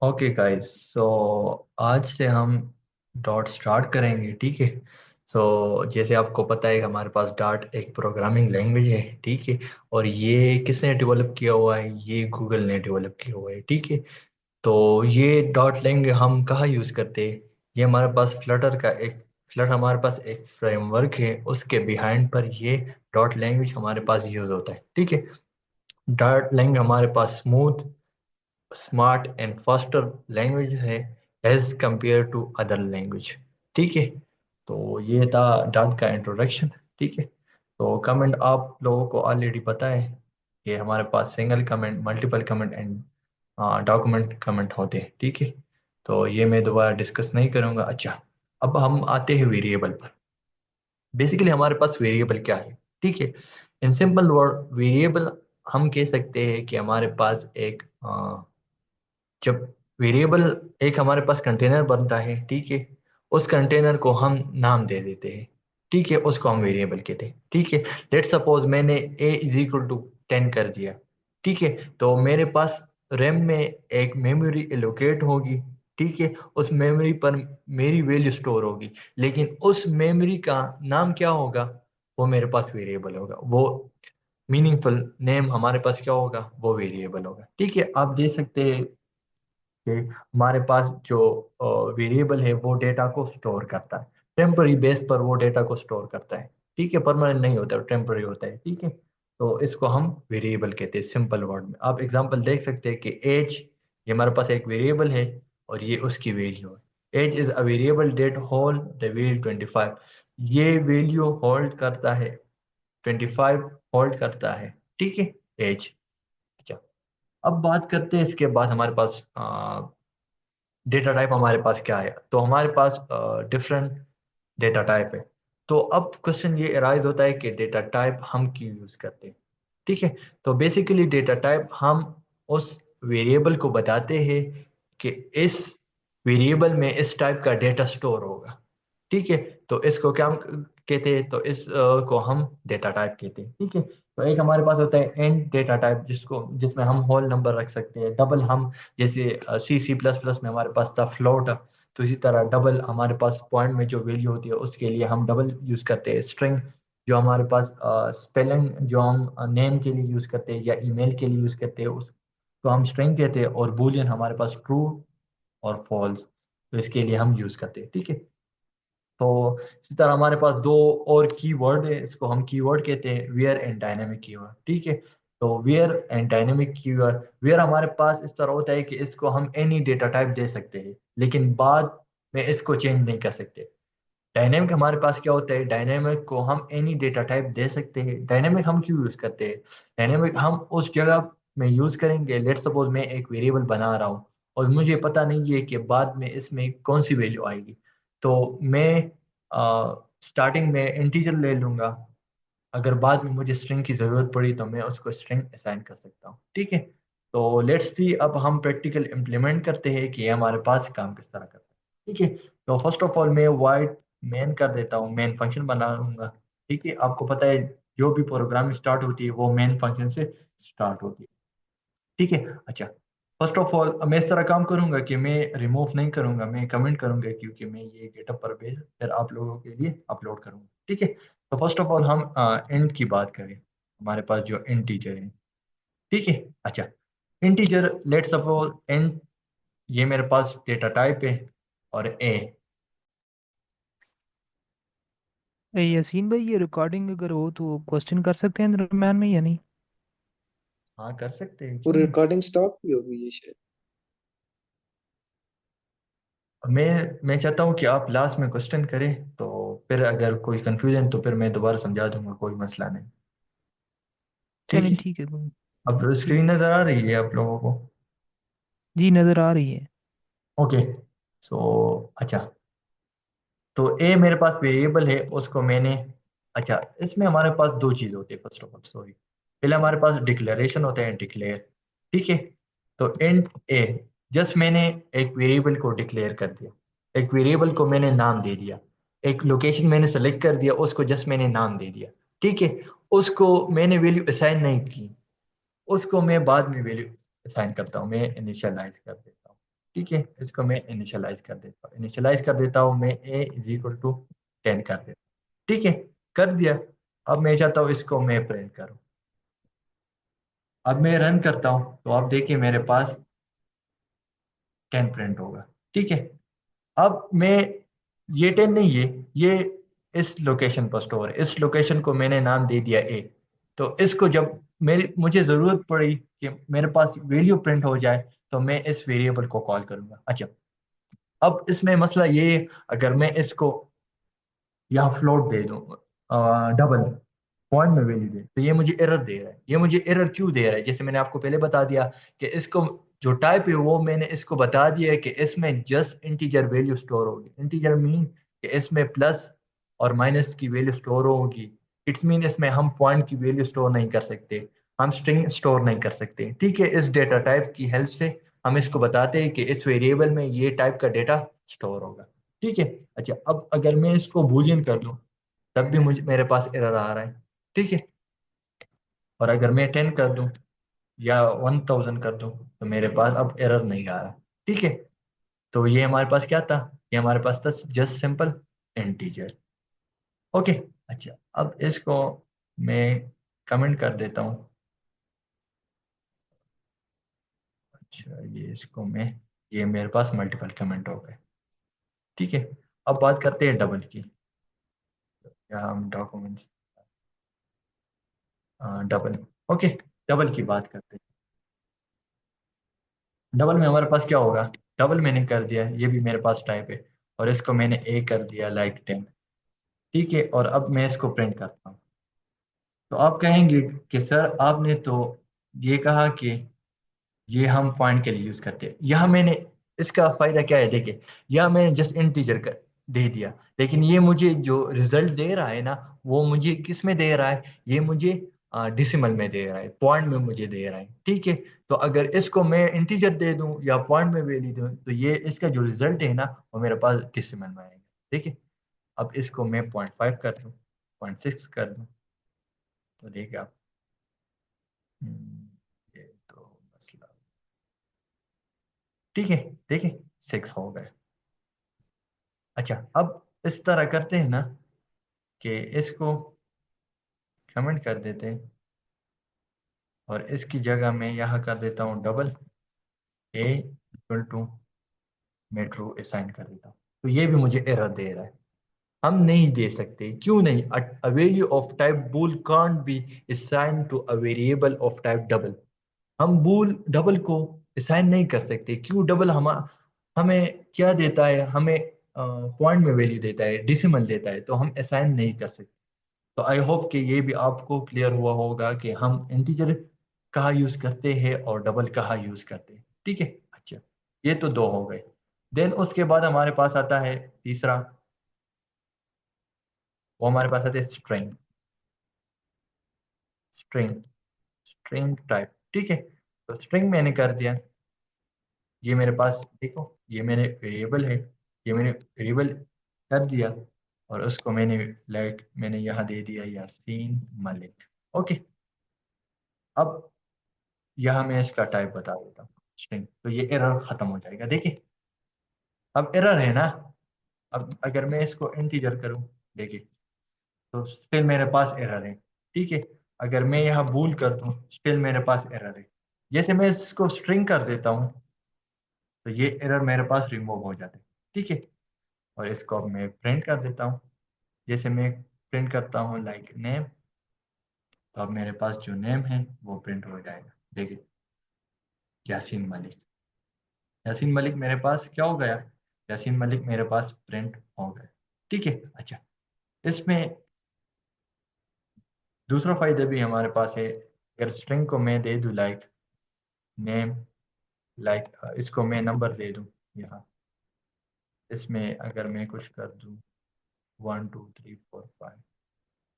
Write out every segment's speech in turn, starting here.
Okay guys, सो आज से हम डॉट स्टार्ट करेंगे। ठीक है। सो जैसे आपको पता है हमारे पास डॉट एक प्रोग्रामिंग लैंग्वेज है। ठीक है। और ये किसने डेवलप किया हुआ है? ये गूगल ने डेवलप किया हुआ है। ठीक है। तो ये डॉट लैंग्वेज हम कहाँ यूज़ करते हैं? ये हमारे पास फ्लटर हमारे पास एक फ्रेमवर्क है, उसके बिहाइंड पर ये डॉट लैंग्वेज हमारे पास यूज़ होता है। ठीक है। डॉट लैंग्वेज हमारे पास smooth, smart and faster language है as compare to other language. ठीक है। तो ये था डाट का इंट्रोडक्शन। ठीक है। तो कमेंट आप लोगों को ऑलरेडी पता है कि हमारे पास single comment, multiple comment and document comment होते हैं। ठीक है। तो ये मैं दोबारा डिस्कस नहीं करूंगा। अच्छा, अब हम आते हैं वेरिएबल पर। बेसिकली हमारे पास वेरिएबल क्या है? ठीक है। इन सिंपल वर्ड वेरिएबल हम कह सकते हैं कि हमारे पास एक जब वेरिएबल एक हमारे पास कंटेनर बनता है। ठीक है। उस कंटेनर को हम नाम दे देते हैं। ठीक है। उसको हम वेरिएबल कहते हैं। ठीक है। लेट सपोज मैंने a इज इक्वल टू 10 कर दिया। ठीक है। तो मेरे पास रैम में एक मेमोरी एलोकेट होगी। ठीक है। उस मेमोरी पर मेरी वैल्यू स्टोर होगी, लेकिन उस मेमोरी का नाम क्या होगा? वो मेरे पास वेरिएबल होगा। वो मीनिंगफुल नेम हमारे पास क्या होगा? वो वेरिएबल होगा। ठीक है। आप दे सकते हैं कि हमारे पास जो वेरिएबल है वो डेटा को स्टोर करता है, टेम्पररी बेस पर वो डेटा को स्टोर करता है। ठीक है। परमानेंट नहीं होता, टेम्पररी होता है। ठीक है। तो इसको हम वेरिएबल कहते हैं सिंपल वर्ड में। आप एग्जांपल देख सकते हैं कि एज, ये हमारे पास एक वेरिएबल है और ये उसकी वैल्यू है। Age is a variable that hold the value 25। ये वैल्यू होल्ड करता है 25, होल्ड करता है। ठीक है। एज। अच्छा, अब बात करते हैं इसके बाद हमारे पास डेटा टाइप हमारे पास क्या है। तो हमारे पास डिफरेंट डेटा टाइप है। तो अब क्वेश्चन ये अराइज होता है कि डेटा टाइप हम क्यों यूज करते हैं? ठीक है। तो बेसिकली डेटा टाइप हम उस वेरिएबल को बताते हैं कि इस वेरिएबल में इस टाइप का डेटा स्टोर होगा। ठीक है। तो इसको क्या हम कहते हैं? तो इस को हम डेटा टाइप कहते हैं। ठीक है। तो एक हमारे पास होता है एंड डेटा टाइप, जिसमें हम होल नंबर रख सकते हैं। डबल हम, जैसे C++ में हमारे पास था फ्लोट, तो इसी तरह डबल हमारे पास पॉइंट में जो वैल्यू होती है उसके लिए हम डबल यूज करते हैं। स्ट्रिंग जो हमारे पास स्पेलिंग जो हम नेम के लिए यूज करते हैं या ईमेल के लिए यूज करते हैं उसको हम स्ट्रिंग कहते हैं। और बूलियन हमारे पास ट्रू और फॉल्स, तो इसके लिए हम यूज करते हैं। ठीक है। तो इसी तरह हमारे पास दो और कीवर्ड है, इसको हम कीवर्ड कहते हैं, वेयर एंड डायनेमिक कीवर्ड। ठीक है। तो var and dynamic keyword, var हमारे पास इस तरह होता है कि इसको हम एनी डेटा टाइप दे सकते हैं, लेकिन बाद में इसको चेंज नहीं कर सकते। डायनेमिक हमारे पास क्या होता है? डायनेमिक को हम एनी डेटा टाइप दे सकते हैं। डायनेमिक हम क्यों यूज करते हैं? डायनेमिक हम उस जगह में यूज करेंगे, लेट सपोज मैं एक वेरिएबल बना रहा हूँ और मुझे पता नहीं है कि बाद में इसमें कौन सी वैल्यू आएगी। तो मैं स्टार्टिंग में इंटीजर ले लूंगा। अगर बाद में मुझे स्ट्रिंग की जरूरत पड़ी तो मैं उसको स्ट्रिंग असाइन कर सकता हूँ। ठीक है। तो लेट्स सी, अब हम प्रैक्टिकल इम्प्लीमेंट करते हैं कि ये हमारे पास काम किस तरह करता है। ठीक है। तो फर्स्ट ऑफ ऑल मैं वाइड मेन कर देता हूँ, मेन फंक्शन बना लूंगा। ठीक है। आपको पता है जो भी प्रोग्राम स्टार्ट होती है वो मेन फंक्शन से स्टार्ट होती है। ठीक है। अच्छा, फर्स्ट ऑफ ऑल मैं इस तरह काम करूंगा कि मैं रिमूव नहीं करूंगा, मैं कमेंट करूंगा, क्योंकि मैं ये गेटअप पर भेज फिर आप लोगों के लिए अपलोड करूंगा। ठीक है। तो फर्स्ट ऑफ ऑल हम इंट की बात करें। हमारे पास जो इंटीजर है। ठीक है। अच्छा, इंटीजर लेट सपोज इंट, ये मेरे पास डेटा टाइप है और ए। यासीन भाई, ये रिकॉर्डिंग अगर हो तो क्वेश्चन कर सकते हैं दरम्यान में या नहीं? हाँ, कर सकते हैं, क्यों पूरी नहीं। रिकॉर्डिंग स्टॉप भी होगी ये शायद। मैं चाहता हूँ कि आप लास्ट में क्वेश्चन करें, तो फिर अगर कोई कंफ्यूजन तो फिर मैं दोबारा समझा दूंगा, कोई मसला नहीं। ठीक चलें, है। ठीक है कोई। अब ठीक। स्क्रीन नजर आ रही है आप लोगों को? जी, नज़र आ रही है। ओके। सो अच्छा, तो ए मेरे पास वेरिएबल है, उसको मैंने, अच्छा, इसमें हमारे पास दो चीज होती है। फर्स्ट ऑफ ऑल सॉरी, पहले हमारे पास डिक्लेरेशन होता है, डिक्लेयर। ठीक है। तो इंट ए, जस्ट मैंने एक वेरिएबल को डिक्लेयर कर दिया, एक वेरिएबल को मैंने नाम दे दिया, एक लोकेशन मैंने सेलेक्ट कर दिया, उसको जस्ट मैंने नाम दे दिया। ठीक है। उसको मैंने वैल्यू असाइन नहीं की, उसको मैं बाद में वैल्यू असाइन करता हूँ, मैं इनिशियलाइज कर देता हूँ। ठीक है, इसको मैं इनिशियलाइज कर देता हूँ मैं a इज इक्वल टू 10 कर देता हूँ। ठीक है, कर दिया। अब मैं चाहता हूँ इसको मैं प्रिंट करूँ। अब मैं रन करता हूँ तो आप देखिए मेरे पास 10 प्रिंट होगा। ठीक है, अब मैं, ये 10 नहीं है, ये इस लोकेशन पर स्टोर है, इस लोकेशन को मैंने नाम दे दिया ए। तो इसको जब मेरी मुझे ज़रूरत पड़ी कि मेरे पास वैल्यू प्रिंट हो जाए तो मैं इस वेरिएबल को कॉल करूंगा। अच्छा, अब इसमें मसला ये है, अगर मैं इसको यहाँ फ्लोट दे दूँ, डबल पॉइंट में वैल्यू दे, तो ये मुझे एरर दे रहा है। ये मुझे एरर क्यों दे रहा है? जैसे मैंने आपको पहले बता दिया कि इसको जो टाइप है वो मैंने इसको बता दिया है कि इसमें जस्ट इंटीजर वैल्यू स्टोर होगी। इंटीजर मीन कि इसमें प्लस और माइनस की वैल्यू स्टोर होगी। इट्स मीन इसमें हम पॉइंट की वैल्यू स्टोर नहीं कर सकते, हम स्ट्रिंग स्टोर नहीं कर सकते। ठीक है, इस डेटा टाइप की हेल्प से हम इसको बताते हैं कि इस वेरिएबल में ये टाइप का डेटा स्टोर होगा। ठीक है। अच्छा, अब अगर मैं इसको बूलियन कर दूं तब भी मुझे मेरे पास एरर आ रहा है। ठीक है, और अगर मैं 10 कर दूं या 1000 कर दूं तो मेरे पास अब एरर नहीं आ रहा। ठीक है, तो ये हमारे पास क्या था? ये हमारे पास था जस्ट सिंपल इंटीजर। ओके। अच्छा, अब इसको मैं कमेंट कर देता हूँ। अच्छा, ये इसको मैं, ये मेरे पास मल्टीपल कमेंट हो गए। ठीक है, अब बात करते हैं डबल की। यहाँ हम डॉक्यूमेंट्स, डबल। ओके, डबल की बात करते हैं। डबल में हमारे पास क्या होगा? डबल मैंने कर दिया, ये भी मेरे पास टाइप है, और इसको मैंने ए कर दिया लाइक 10। ठीक है, और अब मैं इसको प्रिंट करता हूँ। तो आप कहेंगे कि सर आपने तो ये कहा कि ये हम फाइंड के लिए यूज करते हैं। यहाँ मैंने, इसका फायदा क्या है देखिए, यहाँ मैंने जस्ट इंटीजर कर दे दिया, लेकिन ये मुझे जो रिजल्ट दे रहा है ना, वो मुझे किस में दे रहा है? ये मुझे डिसिमल में दे रहा है, पॉइंट में मुझे दे रहा है। ठीक है, तो अगर इसको मैं इंटीजर दे दूं या पॉइंट में वैल्यू दूं तो ये इसका जो रिजल्ट है ना वो मेरे पास डिसिमल में आएगा। ठीक है, अब इसको मैं 0.5 कर दूं, 0.6 कर दूं, तो देखिए आप, ये तो मसला। ठीक है, देखिए 6 हो गए। अच्छा, अब इस तरह करते हैं ना कि इसको कमेंट कर देते हैं, और इसकी जगह मैं यहाँ कर देता हूँ डबल ए इक्वल टू, मैं ट्रू असाइन कर देता हूँ। तो ये भी मुझे एरर दे रहा है। हम नहीं दे सकते, क्यों नहीं? A value of type bool can't be assign to a variable of type double. हम बूल डबल को असाइन नहीं कर सकते। क्यों? डबल हमें क्या देता है? हमें पॉइंट में वैल्यू देता है, डिसिमल देता है, तो हम असाइन नहीं कर सकते। तो आई होप कि ये भी आपको क्लियर हुआ होगा कि हम इंटीजर कहाँ यूज करते हैं और डबल कहाँ यूज करते हैं। ठीक है। अच्छा, ये तो दो हो गए। देन उसके बाद हमारे पास आता है तीसरा, वो हमारे पास आता है स्ट्रिंग। String, string type. ठीक है, तो स्ट्रिंग मैंने कर दिया। ये मेरे पास देखो, ये मैंने वेरिएबल है, ये मैंने वेरिएबल कर दिया, और उसको मैंने लाइक मैंने यहाँ दे दिया यासीन मलिक। ओके, अब यहाँ मैं इसका टाइप बता देता हूँ स्ट्रिंग, तो ये एरर खत्म हो जाएगा। देखिए, अब एरर है ना। अब अगर मैं इसको इंटीजर करूँ, देखिए, तो स्टिल मेरे पास एरर है। ठीक है, अगर मैं यहाँ बूल कर दूँ स्टिल मेरे पास एरर है। जैसे मैं इसको स्ट्रिंग कर देता हूँ तो ये एरर मेरे पास रिमूव हो जाते हैं। ठीक है, और इसको अब मैं प्रिंट कर देता हूँ। जैसे मैं प्रिंट करता हूँ लाइक नेम, तो अब मेरे पास जो नेम है वो प्रिंट हो जाएगा। देखिए, यासीन मलिक। यासीन मलिक मेरे पास क्या हो गया? यासीन मलिक मेरे पास प्रिंट हो गया। ठीक है। अच्छा, इसमें दूसरा फायदा भी हमारे पास है। अगर स्ट्रिंग को मैं दे दूँ लाइक नेम, लाइक इसको मैं नंबर दे दूँ यहाँ, इसमें अगर मैं कुछ कर दूँ 1 2 3 4 5,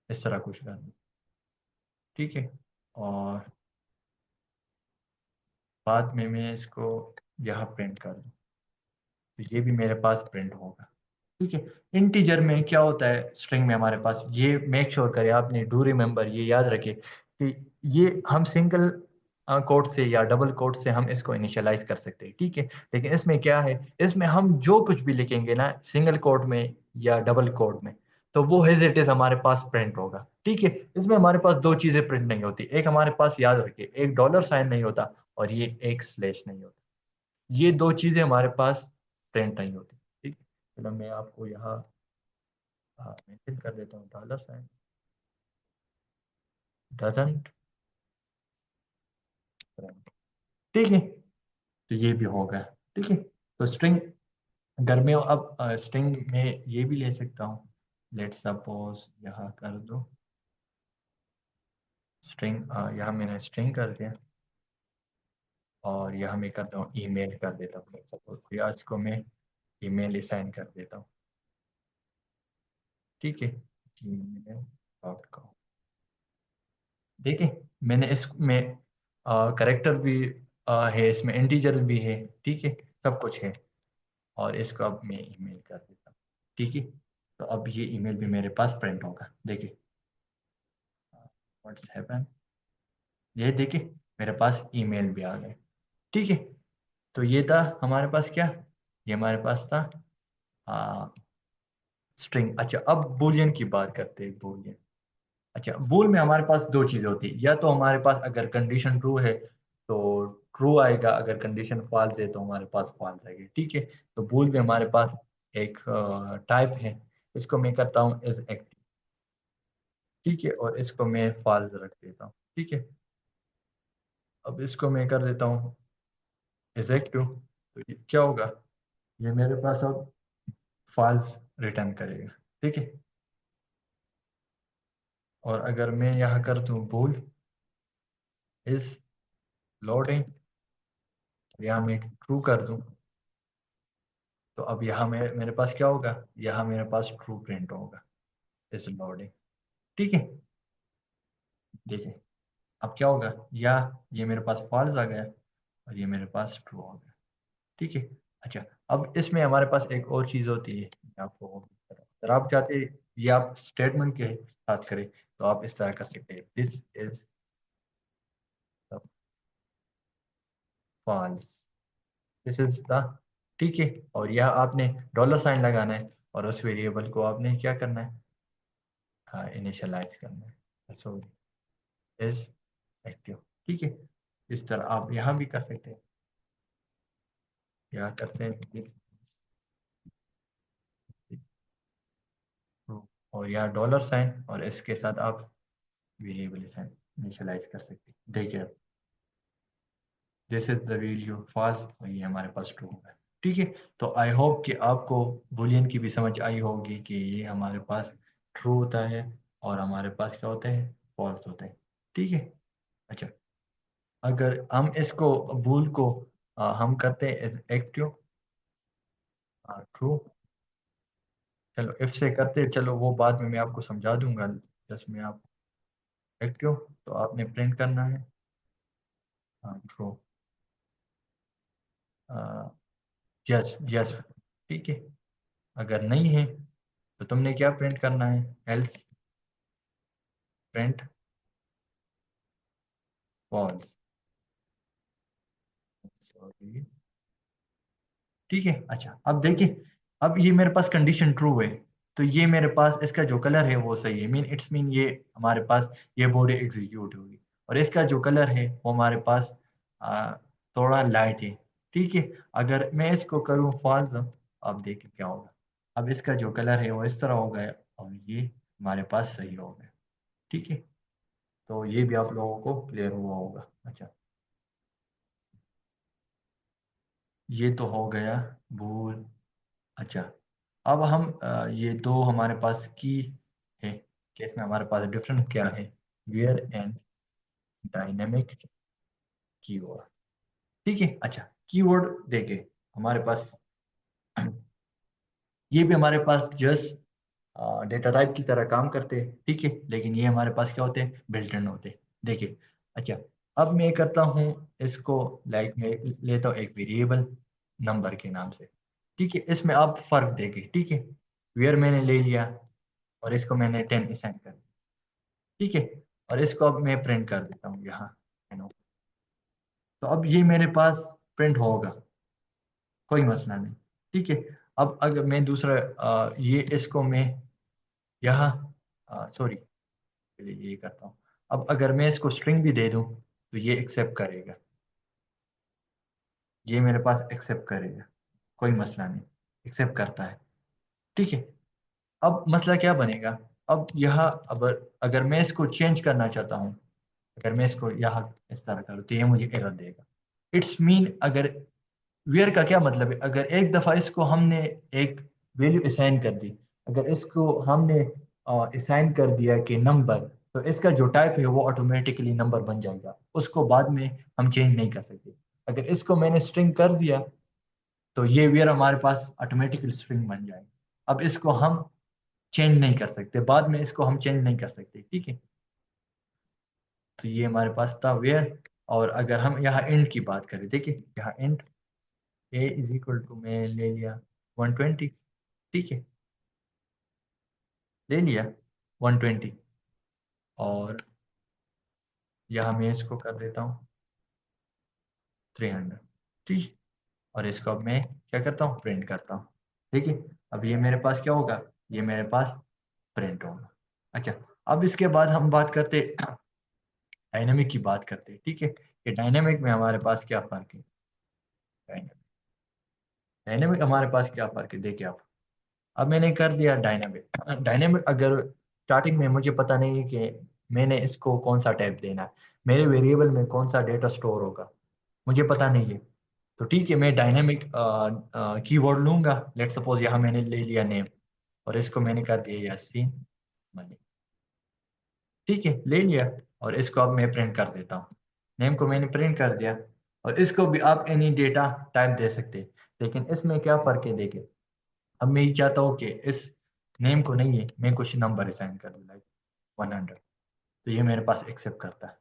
इस तरह कुछ कर दूँ। ठीक है, और बाद में मैं इसको यहाँ प्रिंट कर दूँ तो ये भी मेरे पास प्रिंट होगा। ठीक है, इंटीजर में क्या होता है स्ट्रिंग में हमारे पास, ये मेक श्योर करें आपने, डू रिमेम्बर, ये याद रखे कि ये हम सिंगल कोट से या डबल कोट से हम इसको इनिशियलाइज कर सकते हैं, ठीक है। लेकिन इसमें क्या है, इसमें हम जो कुछ भी लिखेंगे ना सिंगल कोट में या डबल कोट में, तो वो एज इट इज हमारे पास प्रिंट होगा, ठीक है। इसमें हमारे पास दो चीजें प्रिंट नहीं होती, एक हमारे पास याद रखिए, एक डॉलर साइन नहीं होता और ये एक स्लैश नहीं होता, ये दो चीजें हमारे पास प्रिंट नहीं होती, ठीक है। चलो मैं आपको यहाँ मेंशन कर देता हूँ, डॉलर साइन डजंट प्रिंट, ठीक है। तो ये भी होगा, ठीक है। तो स्ट्रिंग, अगर मैं अब स्ट्रिंग में ये भी ले सकता हूँ, लेट सपोज यहाँ कर दो स्ट्रिंग, यहाँ मैंने स्ट्रिंग कर दिया और यहाँ मैं करता हूँ ईमेल कर देता हूँ, सपोज या इसको मैं ईमेल असाइन कर देता हूँ, ठीक है, gmail.com। देखिए मैंने इसमें करेक्टर भी है, इसमें इंटीजर भी है, ठीक है, सब कुछ है। और इसको अब मैं ईमेल कर देता हूँ, ठीक है। तो अब ये ईमेल भी मेरे पास प्रिंट होगा, देखिए व्हाट्स हैपन, ये देखिए मेरे पास ईमेल भी आ गए, ठीक है। तो ये था हमारे पास क्या, ये हमारे पास था स्ट्रिंग। अच्छा अब बूलियन की बात करते हैं, बूलियन। अच्छा बूल में हमारे पास दो चीजें होती है, या तो हमारे पास अगर कंडीशन ट्रू है तो ट्रू आएगा, अगर कंडीशन फॉल्स है तो हमारे पास फॉल्स आएगी, ठीक है। तो बूल में हमारे पास एक टाइप है, इसको मैं करता हूँ इज एक्टिव, ठीक है, और इसको मैं फॉल्स रख देता हूँ, ठीक है। अब इसको मैं कर देता हूँ इज एक्टिव, तो ये क्या होगा, ये मेरे पास अब फॉल्स रिटर्न करेगा, ठीक है। और अगर मैं यहाँ कर दूँ बूल इज लोडिंग, यहाँ मैं ट्रू कर दूँ, तो अब यहाँ मेरे पास क्या होगा, यहाँ मेरे पास ट्रू प्रिंट होगा, इज लोडिंग, ठीक है। देखिए अब क्या होगा, या ये मेरे पास फॉल्स आ गया और ये मेरे पास ट्रू हो गया, ठीक है। अच्छा अब इसमें हमारे पास एक और चीज़ होती है, मैं आपको अगर आप चाहते हैं ये आप स्टेटमेंट के साथ करें तो आप इस तरह कर सकते हैं, this is false, this is the, ठीक है। और यह आपने डॉलर साइन लगाना है और उस वेरिएबल को आपने क्या करना है, हाँ इनिशियलाइज करना है, सॉरी इज एक्टिव, ठीक है। इस तरह आप यहाँ भी कर सकते हैं, यहाँ करते हैं और यहाँ डॉलर साइन और इसके साथ आप वेरिएबल साइन इनिशियलाइज कर सकते हैं, देखिए this is the value false और ये हमारे पास ट्रू होगा, ठीक है। तो आई होप कि आपको बुलियन की भी समझ आई होगी कि ये हमारे पास ट्रू होता है और हमारे पास क्या होता है, फॉल्स होता है, ठीक है। अच्छा अगर हम इसको बूल को हम करते हैं एक्टिव ट्रू, चलो इफ से करते हैं, चलो वो बाद में मैं आपको समझा दूंगा, जस्ट मैं आप एक्टिव तो आपने प्रिंट करना है ट्रू, यस यस, ठीक है। अगर नहीं है तो तुमने क्या प्रिंट करना है, एल्स प्रिंट फॉल्स, सॉरी, ठीक है। अच्छा अब देखिए, अब ये मेरे पास कंडीशन ट्रू है, तो ये मेरे पास इसका जो कलर है वो सही है, मीन इट्स मीन ये हमारे पास ये बॉडी एग्जीक्यूट होगी, और इसका जो कलर है वो हमारे पास आ, थोड़ा लाइट है, ठीक है। अगर मैं इसको करूँ फॉल्स, अब देखिए क्या होगा, अब इसका जो कलर है वो इस तरह हो गया और ये हमारे पास सही हो गया, ठीक है। तो ये भी आप लोगों को क्लियर हुआ होगा। अच्छा ये तो हो गया भूल। अच्छा अब हम ये दो हमारे पास की है, कि इसमें हमारे पास डिफरेंस क्या है, वेयर एंड डायनेमिक कीवर्ड, ठीक है। अच्छा कीवर्ड देखे हमारे पास, ये भी हमारे पास जस्ट डेटा टाइप की तरह काम करते हैं, ठीक है, लेकिन ये हमारे पास क्या होते हैं, बिल्ट इन होते हैं, देखिए। अच्छा अब मैं करता हूँ इसको, लाइक मैं लेता हूँ एक वेरिएबल नंबर के नाम से, ठीक है। इसमें आप फर्क देखें, ठीक है, वेयर मैंने ले लिया और इसको मैंने 10 असाइन कर दिया, ठीक है। और इसको अब मैं प्रिंट कर देता हूँ यहाँ, तो अब ये मेरे पास प्रिंट होगा, कोई मसला नहीं। ठीक है। अब अगर मैं दूसरा ये इसको मैं यहाँ सॉरी, पहले ये करता हूँ। अब अगर मैं इसको स्ट्रिंग भी दे दूँ तो ये एक्सेप्ट करेगा, ये मेरे पास एक्सेप्ट करेगा, कोई मसला नहीं, एक्सेप्ट करता है। ठीक है। अब मसला क्या बनेगा, अब यहाँ अब अगर मैं इसको चेंज करना चाहता हूँ, अगर मैं इसको यहाँ इस तरह करूँ तो ये मुझे एरर देगा। इट्स मीन अगर वेयर का क्या मतलब है, अगर एक दफ़ा इसको हमने एक वैल्यू असाइन कर दी, अगर इसको हमने असाइन कर दिया कि नंबर, तो इसका जो टाइप है वो ऑटोमेटिकली नंबर बन जाएगा, उसको बाद में हम चेंज नहीं कर सकते। अगर इसको मैंने स्ट्रिंग कर दिया तो ये वेयर हमारे पास ऑटोमेटिकली स्ट्रिंग बन जाएगा। अब इसको हम चेंज नहीं कर सकते, बाद में इसको हम चेंज नहीं कर सकते। ठीक है। तो ये हमारे पास था वेयर। और अगर हम यहाँ इंट की बात करें, देखिए यहाँ int a is equal to, मैं ले लिया 120। ठीक है, ले लिया 120। और यहाँ मैं इसको कर देता हूँ 300। ठीक। और इसको अब मैं क्या करता हूँ, प्रिंट करता हूँ। ठीक है। अब ये मेरे पास क्या होगा, ये मेरे पास प्रिंट होगा। अच्छा, अब इसके बाद हम बात करते डायनेमिक की बात करते हैं। ठीक है। ये डायनेमिक में हमारे पास क्या फ़र्क है, डायनेमिक हमारे पास क्या फ़र्क है, देखिए आप। अब मैंने कर दिया डायनेमिक। डायनेमिक अगर स्टार्टिंग में मुझे पता नहीं है कि मैंने इसको कौन सा टाइप देना है, मेरे वेरिएबल में कौन सा डेटा स्टोर होगा, मुझे पता नहीं है। तो ठीक है, मैं डायनेमिक कीवर्ड लूंगा। लेट सपोज यहाँ मैंने ले लिया नेम, और इसको मैंने कर दिया यासीन मनी। ठीक है, ले लिया। और इसको अब मैं प्रिंट कर देता हूँ, नेम को मैंने प्रिंट कर दिया। और इसको भी आप एनी डेटा टाइप दे सकते हैं, लेकिन इसमें क्या फ़र्क है, देखिए। अब मैं ये चाहता हूँ कि इस नेम को नहीं है, मैं कुछ नंबर असाइन कर दूँ, लाइक 100। तो ये मेरे पास एक्सेप्ट करता है।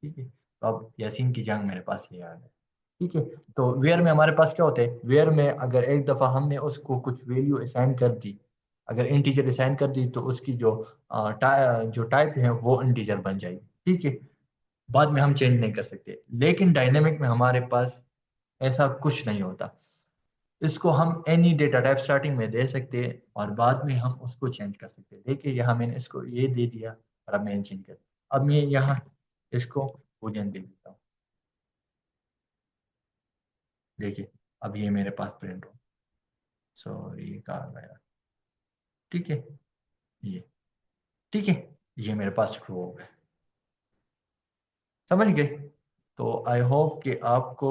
ठीक है। तो अब यासीन की जंग मेरे पास ये आ गया। ठीक है। तो वेयर में हमारे पास क्या होता है, वेयर में अगर एक दफ़ा हमने उसको कुछ वैल्यू असाइन कर दी, अगर इंटीजर असाइन कर दी, तो उसकी जो टाइप है वो इंटीजर बन जाएगी। ठीक है। बाद में हम चेंज नहीं कर सकते। लेकिन डायनेमिक में हमारे पास ऐसा कुछ नहीं होता, इसको हम एनी डेटा टाइप स्टार्टिंग में दे सकते हैं और बाद में हम उसको चेंज कर सकते हैं। देखिए यहाँ मैंने इसको ये दे दिया, और अब मैंने चेंज कर, अब मैं यहाँ इसको बूलियन दे देता हूँ। देखिए अब ये मेरे पास प्रिंट हो, सॉरी कहा गया। ठीक है, ये ठीक है, ये मेरे पास ट्रू हो गया। समझ गए। तो आई होप कि आपको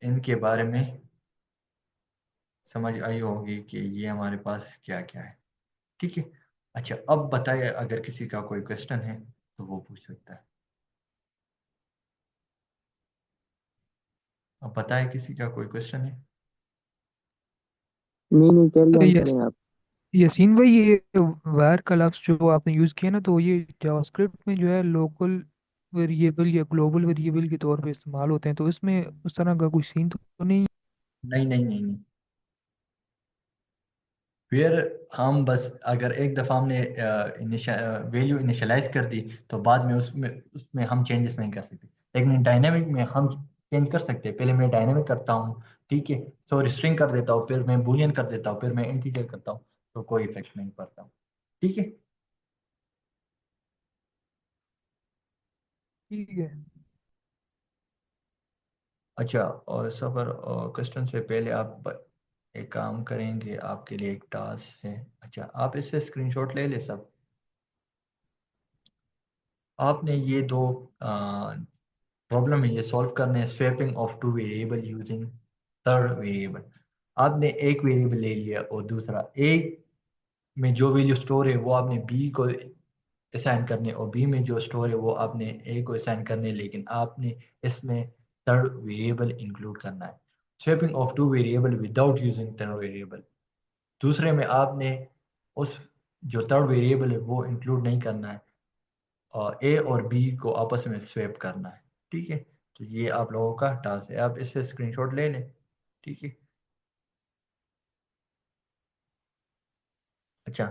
इनके बारे में समझ आई होगी कि ये हमारे पास क्या क्या है। ठीक है। अच्छा, अब बताइए, अगर किसी का कोई क्वेश्चन है तो वो पूछ सकता है। अब बताएं, किसी का कोई क्वेश्चन है। नहीं नहीं, कैरी ऑन यस करें आप। यासीन भाई, ये वार का लफ्ज़ जो आपने यूज़ किया ना, तो ये जावास्क्रिप्ट में जो है लोकल वेरिएबल या ग्लोबल वेरिएबल के तौर पे इस्तेमाल होते हैं, तो इसमें उस तरह का कोई सीन तो नहीं? नहीं नहीं नहीं नहीं, फिर हम बस अगर एक दफ़ा हमने वैल्यू इनिशियलाइज कर दी, तो बाद में उसमें उसमें हम चेंजेस नहीं कर सकते। लेकिन डायनेमिक में हम चेंज कर सकते हैं। पहले मैं डायनेमिक करता हूँ, ठीक है, सॉरी स्ट्रिंग कर देता हूँ, फिर मैं बूलियन कर देता हूँ, फिर मैं इंटीजर करता हूँ, तो कोई इफेक्ट नहीं पड़ता। ठीक है। ठीक है। अच्छा, और सफ़र क्वेश्चन से पहले आप एक काम करेंगे, आपके लिए एक टास्क है। अच्छा, आप इससे स्क्रीनशॉट ले ले सब। आपने ये दो प्रॉब्लम है, ये सॉल्व करने हैं, swapping of two variable using third variable. आपने एक वेरिएबल ले लिया और दूसरा ए में जो वैल्यू स्टोर है वो आपने बी को असाइन करने, और बी में जो स्टोर है वो आपने ए को असाइन करने, लेकिन आपने इसमें थर्ड वेरिएबल इंक्लूड करना है। Swapping of two variable without using third variable, दूसरे में आपने उस जो थर्ड वेरिएबल है वो इंक्लूड नहीं करना है, और ए और बी को आपस में स्वैप करना है। ठीक है। तो ये आप लोगों का टास्क है, आप इससे स्क्रीनशॉट ले लें। ठीक है। अच्छा,